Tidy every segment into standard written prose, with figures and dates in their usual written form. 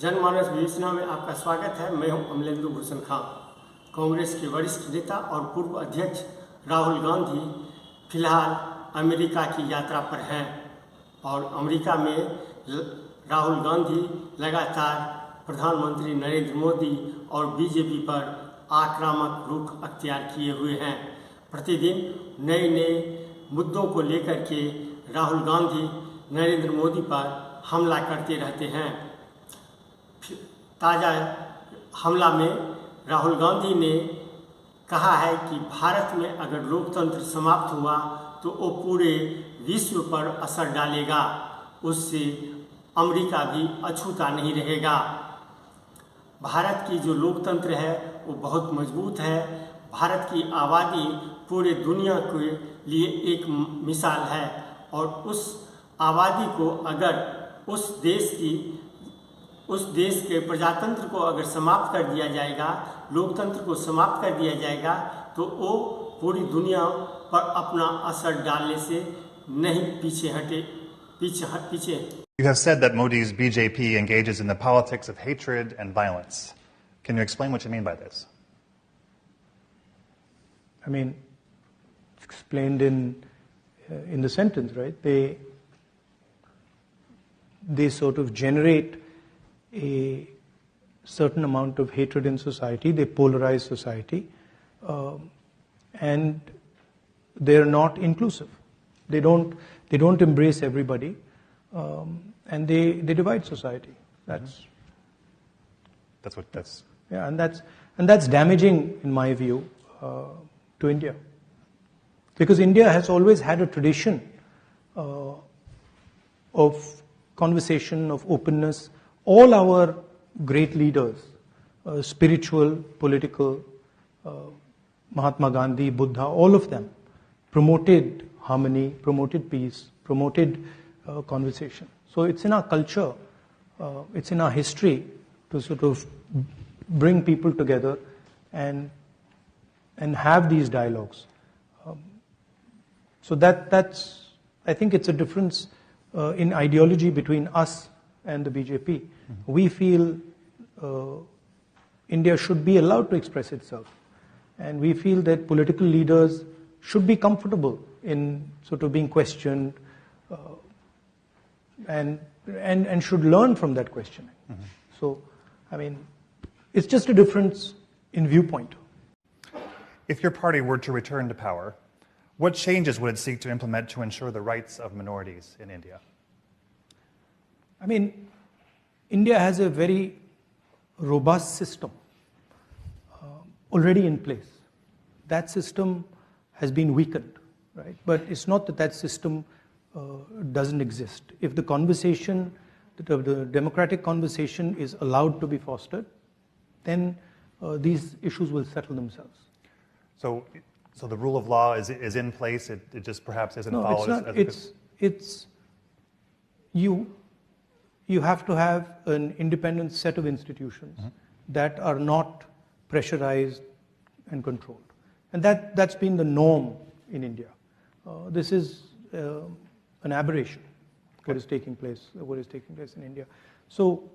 जनमानस विवेचना में आपका स्वागत है। मैं हूं अमलेंदु भूषण खां। कांग्रेस के वरिष्ठ नेता और पूर्व अध्यक्ष राहुल गांधी फिलहाल अमेरिका की यात्रा पर हैं और अमेरिका में राहुल गांधी लगातार प्रधानमंत्री नरेंद्र मोदी और बीजेपी पर आक्रामक रुख अख्तियार किए हुए हैं। प्रतिदिन नए नए मुद्दों को लेकर के राहुल गांधी नरेंद्र मोदी पर हमला करते रहते हैं। ताज़ा हमला में राहुल गांधी ने कहा है कि भारत में अगर लोकतंत्र समाप्त हुआ तो वो पूरे विश्व पर असर डालेगा, उससे अमेरिका भी अछूता नहीं रहेगा। भारत की जो लोकतंत्र है वो बहुत मजबूत है। भारत की आबादी पूरे दुनिया के लिए एक मिसाल है और उस आबादी को अगर उस देश के प्रजातंत्र को अगर समाप्त कर दिया जाएगा, लोकतंत्र को समाप्त कर दिया जाएगा, तो वो पूरी दुनिया पर अपना असर डालने से नहीं पीछे। You have said that Modi's BJP engages in the politics of hatred and violence. Can you explain what you mean by this? I mean, it's explained in the sentence, right? They sort of generate a certain amount of hatred in society. They polarize society, and they're not inclusive. They don't embrace everybody, and they divide society. That's and that's damaging in my view to India, because India has always had a tradition of conversation, of openness. All our great leaders, spiritual, political, Mahatma Gandhi, Buddha, all of them promoted harmony, promoted peace, promoted conversation. So it's in our culture, it's in our history to sort of bring people together and have these dialogues. So that's I think it's a difference in ideology between us and the BJP. Mm-hmm. We feel India should be allowed to express itself, and we feel that political leaders should be comfortable in sort of being questioned, and should learn from that questioning. Mm-hmm. So, I mean, it's just a difference in viewpoint. If your party were to return to power, what changes would it seek to implement to ensure the rights of minorities in India? I mean, India has a very robust system already in place. That system has been weakened, right? But it's not that system doesn't exist. If the conversation, the democratic conversation is allowed to be fostered, then these issues will settle themselves. So the rule of law is in place. It just perhaps isn't followed. No, it's not. You have to have an independent set of institutions mm-hmm. that are not pressurized and controlled, and that's been the norm in India. This is an aberration. Okay. What is taking place in India. So,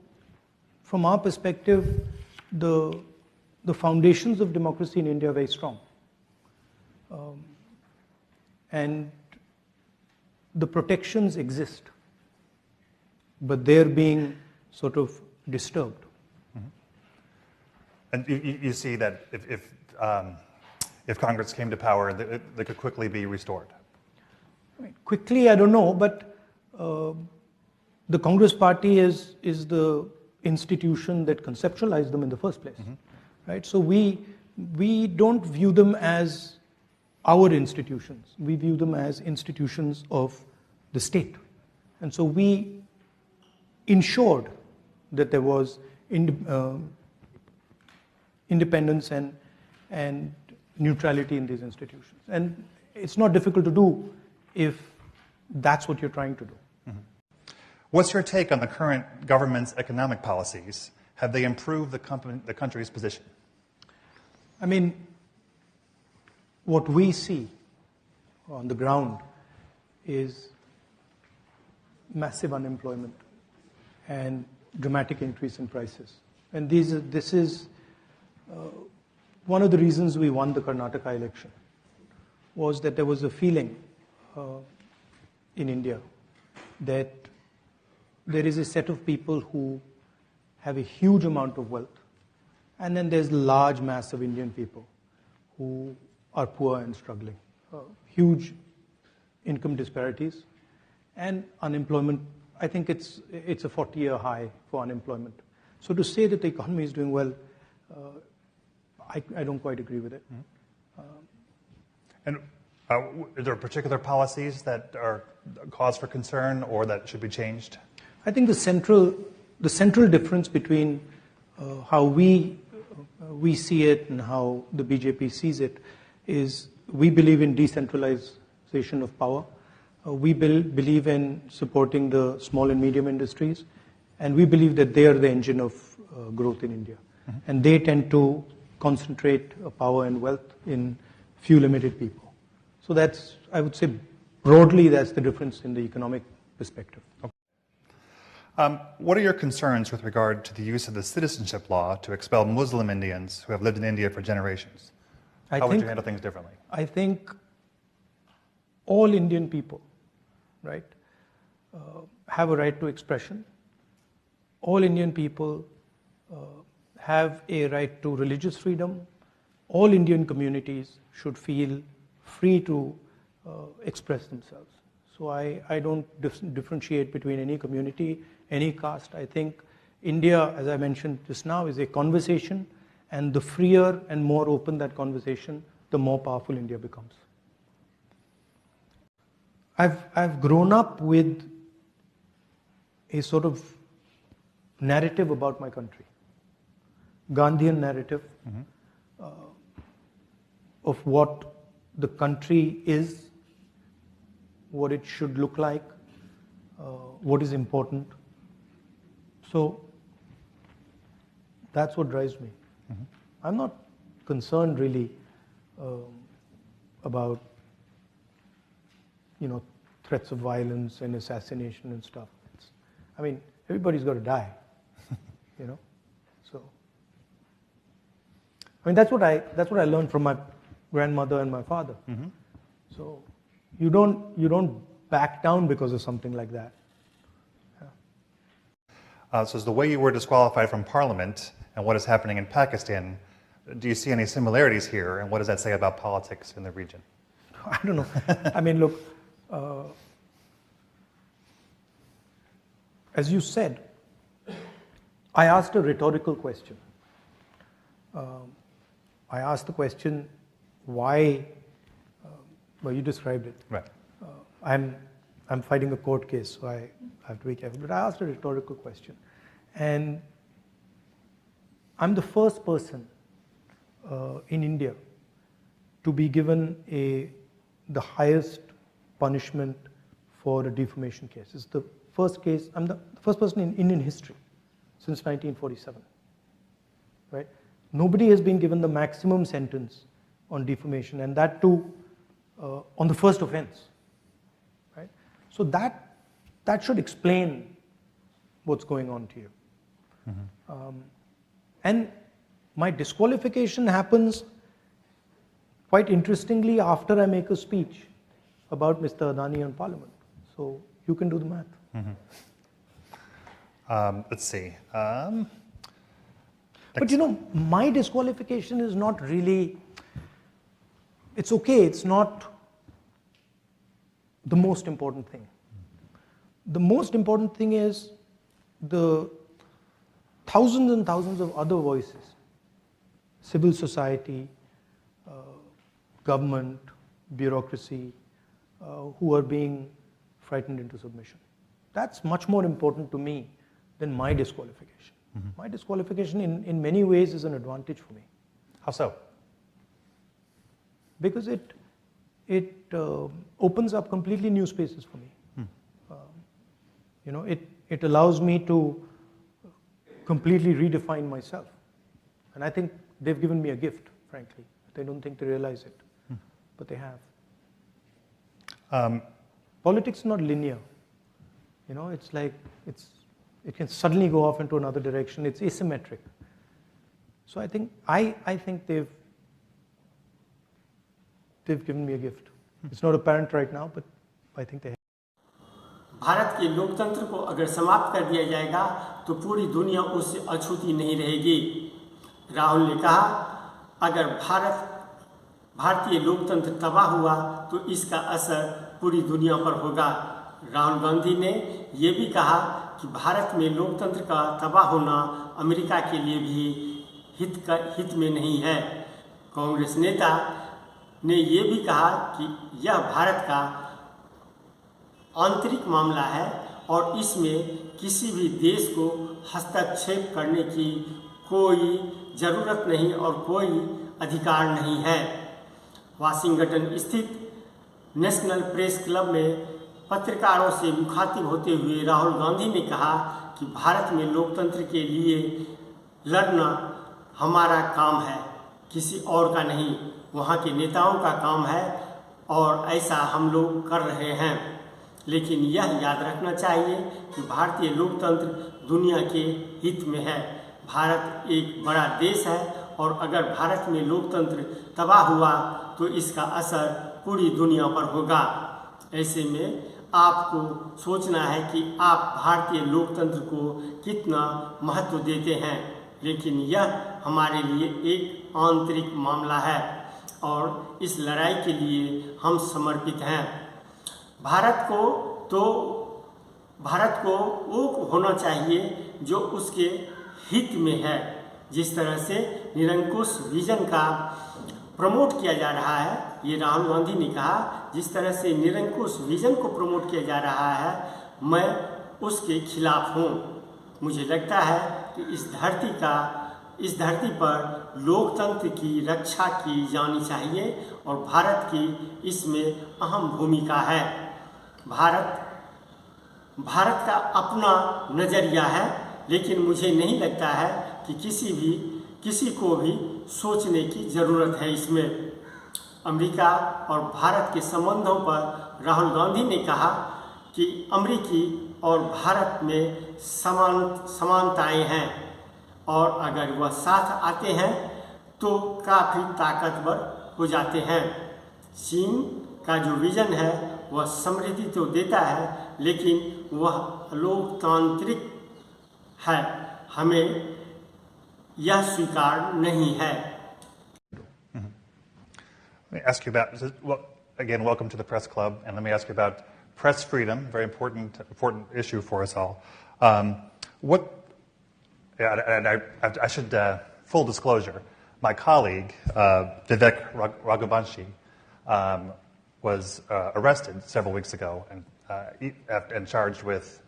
from our perspective, the foundations of democracy in India are very strong. And the protections exist, but they're being sort of disturbed. Mm-hmm. And you see that if Congress came to power, they could quickly be restored? I mean, quickly, I don't know, but the Congress party is the institution that conceptualized them in the first place, mm-hmm. right? So we don't view them as our institutions. We view them as institutions of the state. And so we ensured that there was independence and neutrality in these institutions. And it's not difficult to do if that's what you're trying to do. Mm-hmm. What's your take on the current government's economic policies? Have they improved the country's position? I mean, what we see on the ground is massive unemployment and dramatic increase in prices. And this is one of the reasons we won the Karnataka election, was that there was a feeling in India that there is a set of people who have a huge amount of wealth, and then there's a large mass of Indian people who are poor and struggling. Huge income disparities and unemployment. I think it's a 40-year high for unemployment. So to say that the economy is doing well, I don't quite agree with it. And are there particular policies that are cause for concern or that should be changed? I think the central difference between how we see it and how the BJP sees it is we believe in decentralization of power. We believe in supporting the small and medium industries, and we believe that they are the engine of growth in India. Mm-hmm. And they tend to concentrate power and wealth in few limited people. So that's, I would say, broadly, that's the difference in the economic perspective. Okay. What are your concerns with regard to the use of the citizenship law to expel Muslim Indians who have lived in India for generations? How would you handle things differently? I think all Indian people, right, have a right to expression. All Indian people have a right to religious freedom. All Indian communities should feel free to express themselves. So I don't differentiate between any community, any caste. I think India, as I mentioned just now, is a conversation, and the freer and more open that conversation, the more powerful India becomes. I've grown up with a sort of narrative about my country, Gandhian narrative, of what the country is, what it should look like, what is important. So that's what drives me. Mm-hmm. I'm not concerned really about, threats of violence and assassination and stuff. Everybody's got to die, So, that's what I learned from my grandmother and my father. Mm-hmm. So, you don't back down because of something like that. Yeah. So, the way you were disqualified from Parliament and what is happening in Pakistan, do you see any similarities here, and what does that say about politics in the region? I don't know. Look, as you said, I asked a rhetorical question. I asked the question, why? Well, you described it. Right. I'm fighting a court case, so I have to be careful. But I asked a rhetorical question, and I'm the first person in India to be given the highest punishment for a defamation case. It's the first case. I'm the first person in Indian history since 1947. Right? Nobody has been given the maximum sentence on defamation, and that too on the first offense. Right? So that should explain what's going on to you. Mm-hmm. And my disqualification happens, quite interestingly, after I make a speech about Mr. Adani on Parliament. So you can do the math. Mm-hmm. Let's see. But my disqualification is not really, it's okay, it's not the most important thing. The most important thing is the thousands and thousands of other voices, civil society, government, bureaucracy, who are being frightened into submission. That's much more important to me than my disqualification. Mm-hmm. My disqualification in many ways is an advantage for me. How so? Because it opens up completely new spaces for me. It allows me to completely redefine myself. And I think they've given me a gift, frankly. I don't think they realize it, but they have. Politics is not linear. It's like, It can suddenly go off into another direction. It's asymmetric. So I think they've given me a gift. It's not apparent right now, but I think they have. Bharat के लोकतंत्र को अगर समाप्त कर दिया जाएगा तो पूरी दुनिया उससे अछूती नहीं रहेगी। राहुल ने कहा अगर भारतीय लोकतंत्र तबाह हुआ तो इसका असर पूरी दुनिया पर होगा। राहुल गांधी ने ये भी कहा कि भारत में लोकतंत्र का तबाह होना अमेरिका के लिए भी हित में नहीं है। कांग्रेस नेता ने ये भी कहा कि यह भारत का आंतरिक मामला है और इसमें किसी भी देश को हस्तक्षेप करने की कोई ज़रूरत नहीं और कोई अधिकार नहीं है। वाशिंगटन स्थित नेशनल प्रेस क्लब में पत्रकारों से मुखातिब होते हुए राहुल गांधी ने कहा कि भारत में लोकतंत्र के लिए लड़ना हमारा काम है, किसी और का नहीं, वहाँ के नेताओं का काम है और ऐसा हम लोग कर रहे हैं। लेकिन यह याद रखना चाहिए कि भारतीय लोकतंत्र दुनिया के हित में है। भारत एक बड़ा देश है और अगर भारत में लोकतंत्र तबाह हुआ तो इसका असर पूरी दुनिया पर होगा। ऐसे में आपको सोचना है कि आप भारतीय लोकतंत्र को कितना महत्व देते हैं, लेकिन यह हमारे लिए एक आंतरिक मामला है और इस लड़ाई के लिए हम समर्पित हैं। भारत को वो होना चाहिए जो उसके हित में है। जिस तरह से निरंकुश विजन का प्रमोट किया जा रहा है, ये राहुल गांधी ने कहा, जिस तरह से निरंकुश विजन को प्रमोट किया जा रहा है, मैं उसके खिलाफ हूँ। मुझे लगता है कि इस धरती पर लोकतंत्र की रक्षा की जानी चाहिए और भारत की इसमें अहम भूमिका है। भारत का अपना नज़रिया है, लेकिन मुझे नहीं लगता है कि किसी को भी सोचने की ज़रूरत है इसमें। अमेरिका और भारत के संबंधों पर राहुल गांधी ने कहा कि अमेरिकी और भारत में समानताएं हैं और अगर वह साथ आते हैं तो काफ़ी ताकतवर हो जाते हैं। चीन का जो विजन है वह समृद्धि तो देता है, लेकिन वह लोकतांत्रिक है, हमें यह स्वीकार नहीं है। Let me ask you about, again, welcome to the Press Club, and let me ask you about press freedom, very important issue for us all. I should, full disclosure, my colleague, Vivek Raghuvanshi, was arrested several weeks ago and charged with,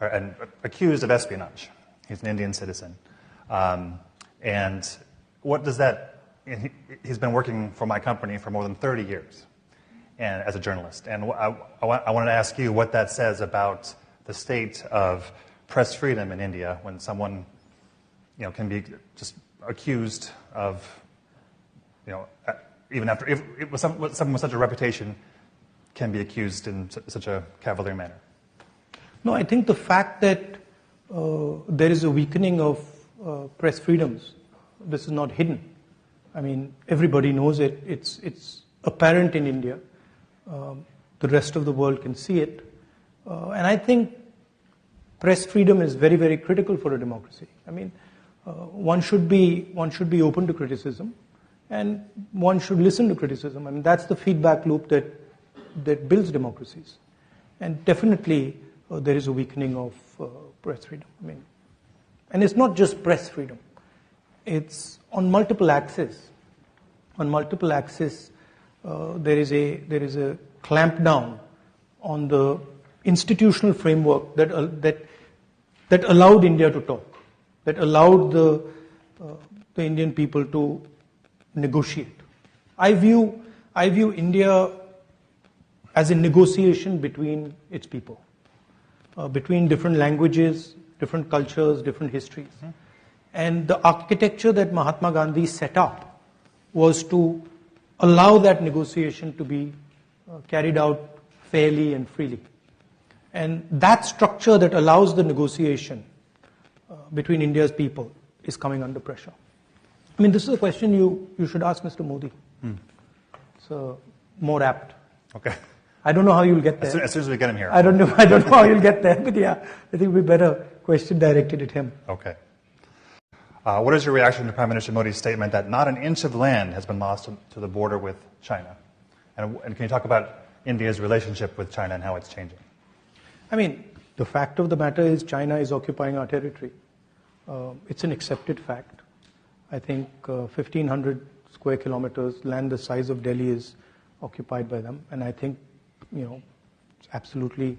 and accused of espionage. He's an Indian citizen. And what does that, he's been working for my company for more than 30 years and as a journalist. And I wanted to ask you what that says about the state of press freedom in India when someone, can be just accused of, even after, if someone with such a reputation can be accused in such a cavalier manner. No, I think the fact that there is a weakening of press freedoms, this is not hidden. I mean, everybody knows it. It's apparent in India. The rest of the world can see it. And I think press freedom is very, very critical for a democracy. I mean, one should be open to criticism, and one should listen to criticism. I mean, that's the feedback loop that builds democracies. And definitely, there is a weakening of press freedom. I mean, and it's not just press freedom. It's on multiple axes. On multiple axes, there is a clampdown on the institutional framework that allowed India to talk, that allowed the Indian people to negotiate. I view India as a negotiation between its people, between different languages, different cultures, different histories. Mm-hmm. And the architecture that Mahatma Gandhi set up was to allow that negotiation to be carried out fairly and freely. And that structure that allows the negotiation between India's people is coming under pressure. I mean, this is a question you should ask Mr. Modi. So more apt. Okay. I don't know how you'll get there. As soon as we get him here. I don't know how you'll get there, but yeah, I think we better question directed at him. Okay. What is your reaction to Prime Minister Modi's statement that not an inch of land has been lost to the border with China? And can you talk about India's relationship with China and how it's changing? I mean, the fact of the matter is China is occupying our territory. It's an accepted fact. I think 1,500 square kilometers, land the size of Delhi, is occupied by them. And I think, it's absolutely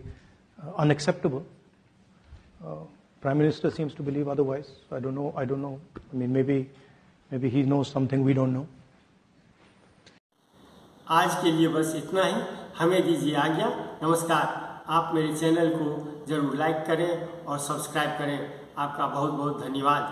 unacceptable. Prime Minister seems to believe otherwise. I don't know. I mean, maybe he knows something we don't know. आज के लिए बस इतना ही. हमें दीजिए आज्ञा. नमस्कार. आप मेरे चैनल को जरूर लाइक करें और सब्सक्राइब करें. आपका बहुत बहुत धन्यवाद.